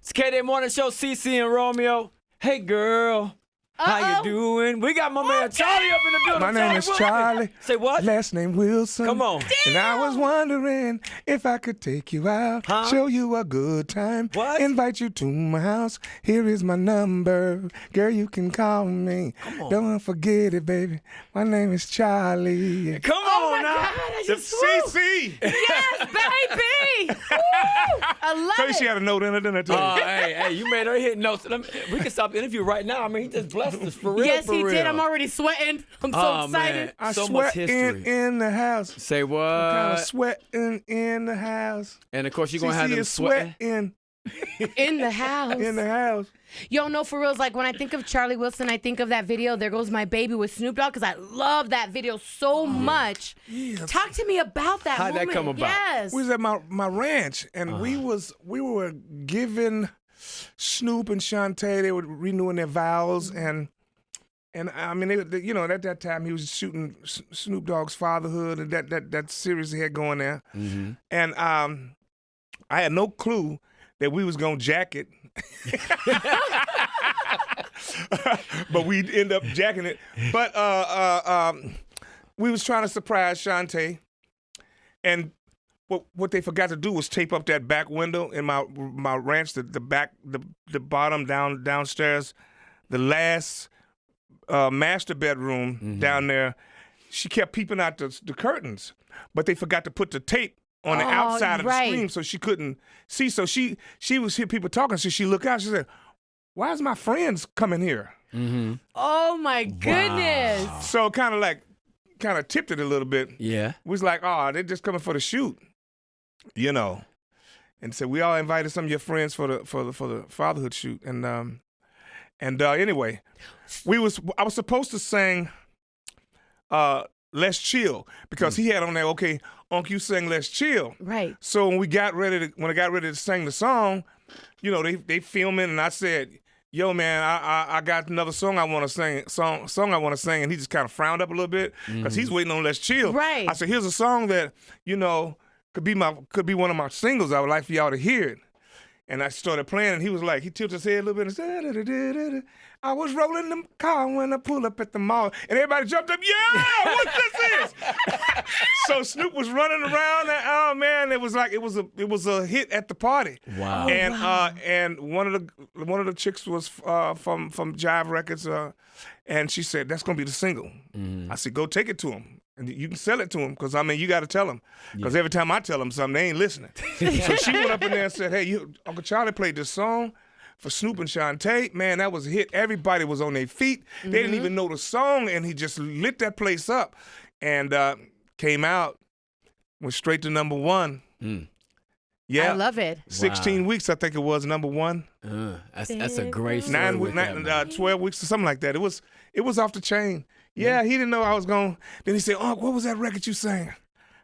It's KDAY Morning Show, Cece and Romeo. Hey, girl. How you doing? We got my man Charlie up in the building. My name is Charlie. Say what? Last name Wilson. Come on. And I was wondering if I could take you out, show you a good time, invite you to my house. Here is my number. Girl, you can call me. Don't forget it, baby. My name is Charlie. Come on now. God, the CC. Yes, baby. Woo! I love Tell you it. she had a note in it, didn't I tell you? Hey, you made her hit notes. We can stop the interview right now. I mean, he just blessed us for real. Yes, for he real. did. I'm already sweating. I'm so excited. Man. I So sweat much history. in the house. Say what? Kind of sweating in the house. And of course, you're going to have them is sweating. sweating In the house. in the house. Yo, no, for real. It's like when I think of Charlie Wilson, I think of that video, There Goes My Baby with Snoop Dogg, because I love that video so much. Yeah. Talk to me about that How'd that moment. come about? Yes. We was at my ranch, and we were giving Snoop and Shantae, they were renewing their vows, and I mean, at that time he was shooting Snoop Dogg's Fatherhood and that series he had going there, and I had no clue that we was gonna jack it. But we'd end up jacking it. But we was trying to surprise Shantae, and what they forgot to do was tape up that back window in my ranch, the bottom downstairs, the last master bedroom down there. She kept peeping out the curtains, but they forgot to put the tape on the outside of the screen, so she couldn't see. So she was hear people talking, so she looked out. She said, "Why is my friends coming here?" Oh my goodness. So kind of tipped it a little bit. Yeah. We was like, "Oh, they're just coming for the shoot," And so we all invited some of your friends for the fatherhood shoot, and anyway, I was supposed to sing Let's Chill, because he had on there, okay, Unc, you sing Let's Chill. Right. So when I got ready to sing the song, they filming, and I said, "Yo, man, I got another song I want to sing, song I want to sing," and he just kind of frowned up a little bit because he's waiting on Let's Chill. Right. I said, "Here's a song that could be one of my singles. I would like for y'all to hear it." And I started playing, and he was like, he tilted his head a little bit and said, "I was rolling the car when I pulled up at the mall," and everybody jumped up, "Yeah, what this is?" So Snoop was running around, and oh man, it was a hit at the party. Wow. And one of the chicks was from Jive Records, and she said, "That's gonna be the single." I said, "Go take it to him. And you can sell it to him, because, I mean, you got to tell him. Because every time I tell them something, they ain't listening." So she went up in there and said, "Hey, Uncle Charlie played this song for Snoop and Shantae. Man, that was a hit. Everybody was on their feet. They didn't even know the song, and he just lit that place up." And came out, went straight to number one. Yeah. I love it. 16 weeks, I think it was, number one. That's a great story. 12 weeks or something like that. It was off the chain. Yeah, he didn't know I was going. Then he said, "Oh, what was that record you sang?"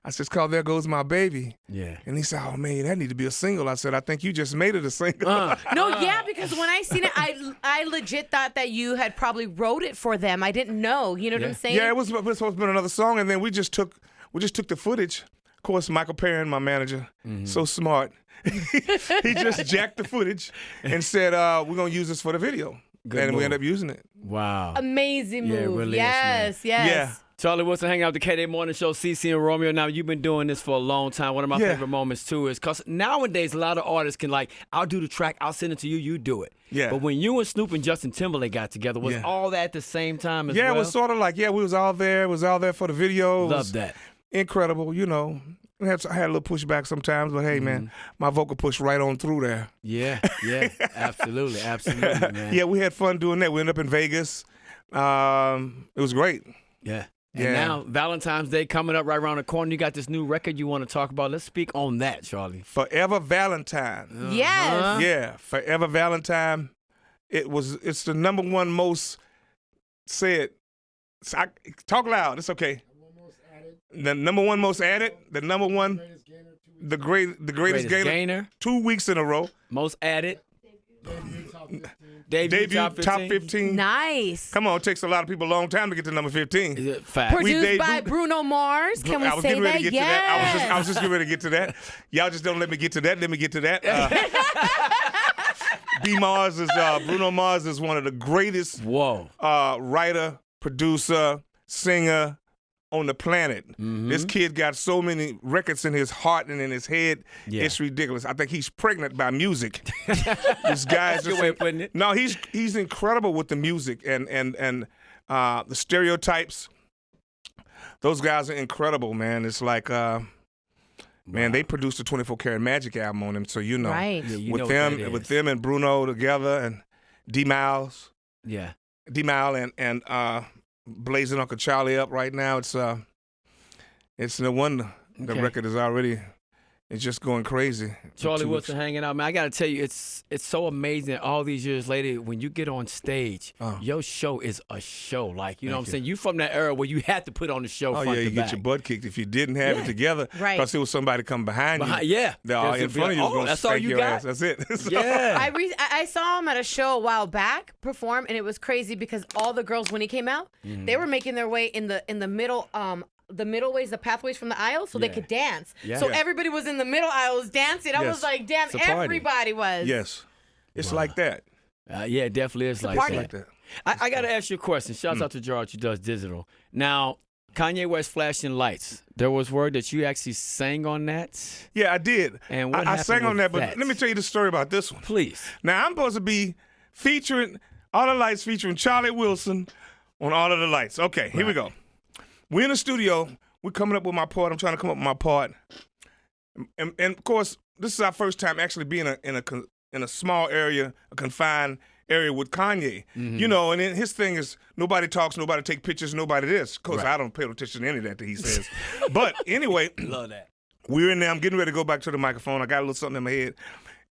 I said, "It's called There Goes My Baby." Yeah. And he said, "Oh, man, that need to be a single." I said, "I think you just made it a single." No, yeah, because when I seen it, I legit thought that you had probably wrote it for them. I didn't know. You know what I'm saying? Yeah, it was supposed to be another song, and then we just took the footage. Of course, Michael Perrin, my manager, so smart. He just jacked the footage and said, "We're gonna use this for the video." And we ended up using it. Wow. Amazing move. Yeah, it really is, yes. Yeah. Charlie Wilson hanging out with the KDAY Morning Show, Cece and Romeo. Now, you've been doing this for a long time. One of my favorite moments, too, is because nowadays a lot of artists can, I'll do the track, I'll send it to you, you do it. Yeah. But when you and Snoop and Justin Timberlake got together, was all that at the same time as well? Yeah, it was sort of like, we was all there. It was all there for the video. Love that. Incredible, I had a little pushback sometimes, but hey, man, my vocal pushed right on through there. Yeah, absolutely, man. Yeah, we had fun doing that. We ended up in Vegas. It was great. Yeah. And now Valentine's Day coming up right around the corner. You got this new record you want to talk about. Let's speak on that, Charlie. Forever Valentine. Yes. Yeah, Forever Valentine. It's the number one most said. Talk loud. It's okay. The number one most added. The number one. The greatest gainer. 2 weeks in a row. Most added. Debut top 15. Nice. Come on, it takes a lot of people a long time to get to number 15. Fact. Produced by Bruno Mars. Can we I was say getting ready that? to get to that. I was just getting ready to get to that. Y'all just don't let me get to that. Let me get to that. Bruno Mars is one of the greatest writer, producer, singer on the planet. This kid got so many records in his heart and in his head. It's ridiculous. I think he's pregnant by music. This guy's Good way of putting it. No, he's incredible with the music and the stereotypes. Those guys are incredible, man. It's like man, they produced a 24 Karat Magic album on him, so you know. Right. Yeah, you with know them and Bruno together and D-Miles. Yeah. D-Mile and blazing Uncle Charlie up right now. It's no wonder the record is already, it's just going crazy. Charlie Wilson hanging out, man. I gotta tell you, it's so amazing. All these years later, when you get on stage, your show is a show. Like you know what I'm saying. You from that era where you had to put on the show. Oh front yeah, to you back. get your butt kicked if you didn't have it together. Right. Because there was somebody come behind you. Yeah. In front of you was going to that's all spank you your got? ass. That's it. So- Yeah. I saw him at a show a while back perform, and it was crazy because all the girls when he came out, they were making their way in the middle. The middle ways, the pathways from the aisle, so they could dance. Yeah. So Yeah. everybody was in the middle aisles dancing. I was like, damn, It's a party. everybody was. Yes. It's like that. Yeah, it definitely is a like party. that. Like that. I got to ask you a question. Shouts out to George who does digital. Now, Kanye West Flashing Lights. There was word that you actually sang on that. Yeah, I did. And what I sang happened on that, with but that? let me tell you the story about this one. Please. Now, I'm supposed to be featuring All the Lights, featuring Charlie Wilson on All of the Lights. Okay, here we go. We're in the studio. We're coming up with my part. I'm trying to come up with my part. And of course, this is our first time actually being in a small area, a confined area with Kanye. You know, and then his thing is nobody talks, nobody take pictures, nobody this. Of course, I don't pay attention to any of that he says. But anyway, Love that. we're in there. I'm getting ready to go back to the microphone. I got a little something in my head.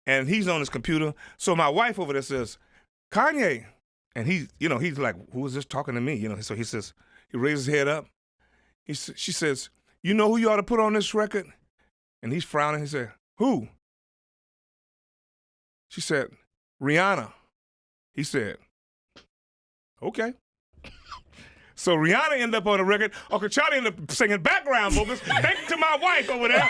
And he's on his computer. So my wife over there says, Kanye. And he's like, who is this talking to me? You know, so he says, he raises his head up. She says, you know who you ought to put on this record? And he's frowning. He said, who? She said, Rihanna. He said, okay. So Rihanna ended up on the record. Uncle Charlie ended up singing background vocals. Thank you to my wife over there.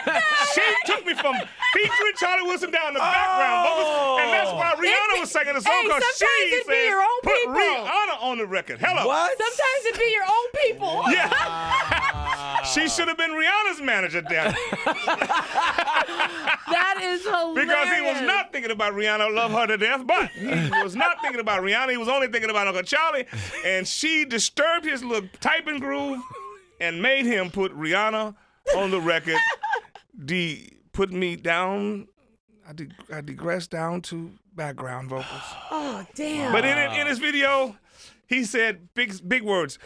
She took me from featuring Charlie Wilson down to background vocals. And that's why Rihanna was singing the song, because sometimes she it be said, your own put people. Rihanna on the record. Hello. What? Sometimes it be your own people. Yeah. She should have been Rihanna's manager down there. That is hilarious. Because he was not thinking about Rihanna, love her to death, but he was not thinking about Rihanna. He was only thinking about Uncle Charlie. And she disturbed his little typing groove and made him put Rihanna on the record. Put me down. I digressed down to background vocals. Oh, damn. But in his video, he said big words.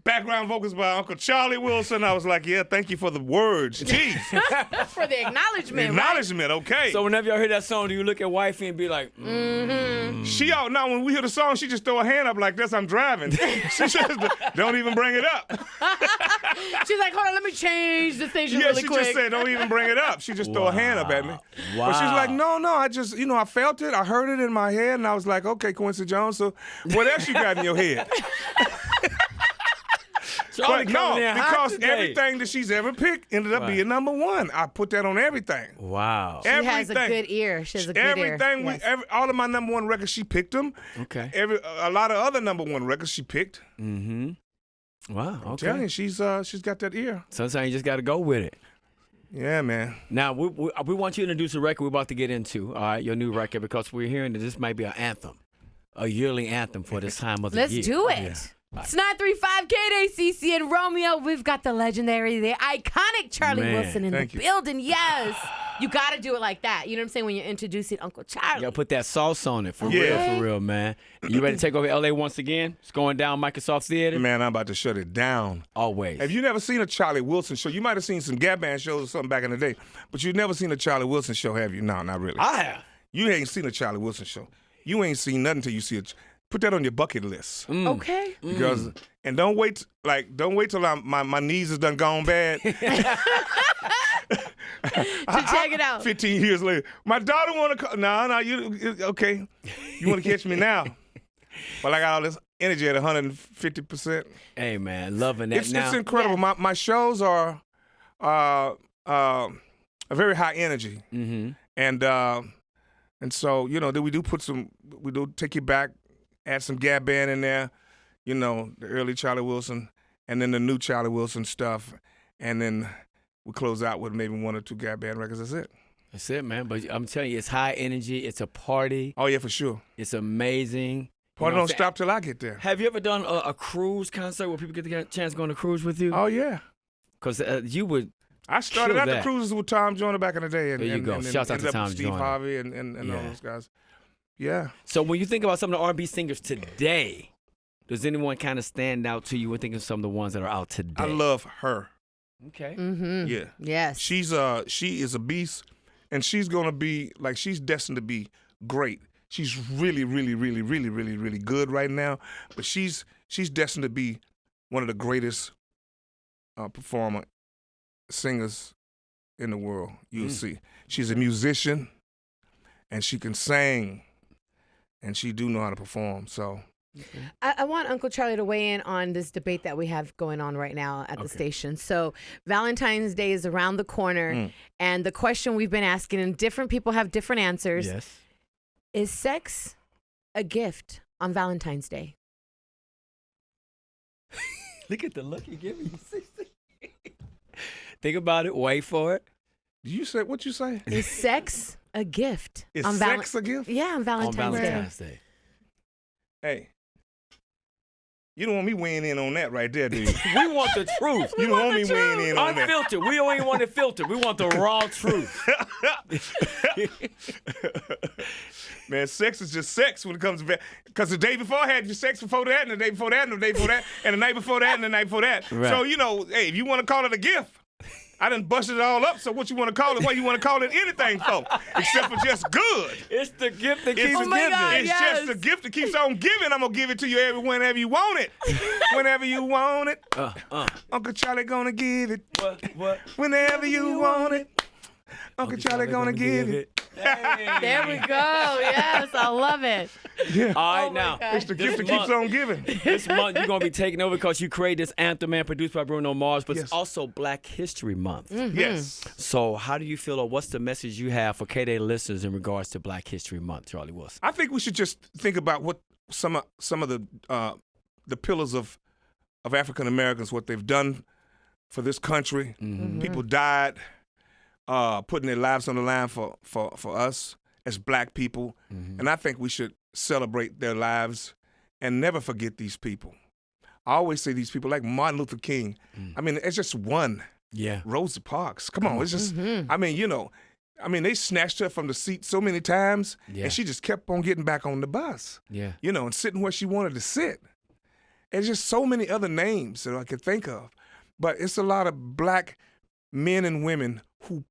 Background vocals by Uncle Charlie Wilson. I was like, yeah, thank you for the words. Jeez. For the acknowledgement, Acknowledgement, okay. So whenever y'all hear that song, do you look at wifey and be like, She out now. When we hear the song, she just throw her hand up like this. I'm driving. She just don't even bring it up. She's like, hold on, let me change the station Yeah, really she quick. just said, don't even bring it up. She just throw her hand up at me. Wow. But she's like, no, I just, I felt it. I heard it in my head, and I was like, okay, Quincy Jones. So what else you got in your head? Charlie But no, coming in hot because today. everything that she's ever picked ended up being number one. I put that on everything. Wow. She has a good ear. She has a good Everything, ear. Yes. all of my number one records, she picked them. Okay. A lot of other number one records she picked. Wow. I'm Okay. telling you, she's got that ear. Sometimes you just got to go with it. Yeah, man. Now, we want you to introduce a record we're about to get into, all right, your new record, because we're hearing that this might be an anthem, a yearly anthem for this time of the Let's year. do it. It's 935 KDAY, Cece and Romeo. We've got the legendary, the iconic Charlie Man, Wilson in the thank you. building. Yes. You got to do it like that. You know what I'm saying? When you're introducing Uncle Charlie. You got to put that sauce on it, for Yeah. real, man. You ready to take over LA once again? It's going down Microsoft Theater? Man, I'm about to shut it down. Always. Have you never seen a Charlie Wilson show? You might have seen some Gap Band shows or something back in the day, but you've never seen a Charlie Wilson show, have you? No, not really. I have. You ain't seen a Charlie Wilson show. You ain't seen nothing till you see it. Put that on your bucket list. Okay. Because and don't wait till my knees is done gone bad. To check it out. 15 years later, my daughter want to. No, you okay? You want to catch me now? Well, I got all this energy at 150%. Hey, man, loving that. It's now, incredible. My shows are a very high energy, and And so, then we do take you back, add some Gab Band in there, the early Charlie Wilson, and then the new Charlie Wilson stuff, and then we close out with maybe 1 or 2 Gab Band records. That's it. That's it, man. But I'm telling you, it's high energy. It's a party. Oh, yeah, for sure. It's amazing. Party don't stop till I get there. Have you ever done a cruise concert where people get the chance to go on a cruise with you? Oh, yeah. Because you would. I started out the cruises with Tom Joyner back in the day. And, there you go. And Shouts out to Tom Steve Joyner. Harvey and all those guys. Yeah. So when you think about some of the R&B singers today, does anyone kind of stand out to you when thinking of some of the ones that are out today? I love her. Okay. Mm-hmm. Yeah. Yes. She is a beast, and she's gonna be she's destined to be great. She's really, really, really, really, really, really good right now, but she's destined to be one of the greatest singers in the world. You'll see. She's a musician, and she can sing, and she do know how to perform. So. I want Uncle Charlie to weigh in on this debate that we have going on right now at the station. So Valentine's Day is around the corner, and the question we've been asking, and different people have different answers. Yes. Is sex a gift on Valentine's Day? Look at the look you give me. Think about it. Wait for it. Did you say what you say? Is sex a gift? Is sex a gift? Yeah, on Valentine's Day. Hey. You don't want me weighing in on that right there, do you? We want the truth. You don't want me weighing in on that. Unfiltered. We don't even want it filtered. We want the raw truth. Man, sex is just sex when it comes to because the day before I had your sex before that, and the day before that, and the day before that, and the night before that, and the night before that. Right. So, hey, if you want to call it a gift, I done busted it all up, so what you want to call it, what you want to call it anything for, except for just good. It's the gift that keeps giving. It's just the gift that keeps on giving. I'm going to give it to you whenever you want it. Whenever you want it. Uncle Charlie gonna give it. What? Whenever you want it. Uncle Charlie gonna give it. Hey. There we go. Yes, I love it. Yeah. All right, my now. God. It's the gift that keeps on giving. This month, you're going to be taking over because you created this anthem, man, produced by Bruno Mars, but Yes. it's also Black History Month. Yes. So how do you feel, or what's the message you have for KDAY listeners in regards to Black History Month, Charlie Wilson? I think we should just think about what some of the pillars of African Americans, what they've done for this country. People died, putting their lives on the line for us as black people. And I think we should celebrate their lives and never forget these people. I always say these people, like Martin Luther King. I mean, it's just one. Yeah. Rosa Parks. Come on, it's just, I mean, they snatched her from the seat so many times, and she just kept on getting back on the bus. Yeah. And sitting where she wanted to sit. There's just so many other names that I could think of. But it's a lot of black men and women who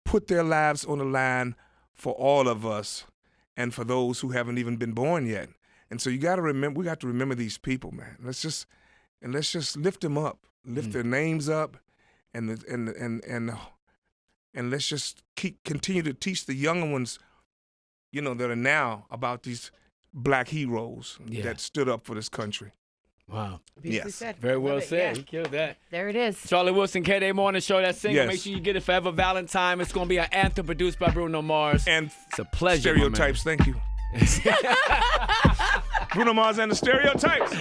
put their lives on the line for all of us and for those who haven't even been born yet. And so we got to remember these people, man. Let's just lift them up, lift their names up, and let's just continue to teach the younger ones, that are now about these black heroes that stood up for this country. Wow. Beautifully said. Very well Love it. said. Yeah. He killed that. There it is. Charlie Wilson, KDAY Morning Show, that single. Yes. Make sure you get it Forever Valentine. It's going to be an anthem produced by Bruno Mars. And it's a pleasure, my man. Stereotypes, thank you. Bruno Mars and the Stereotypes.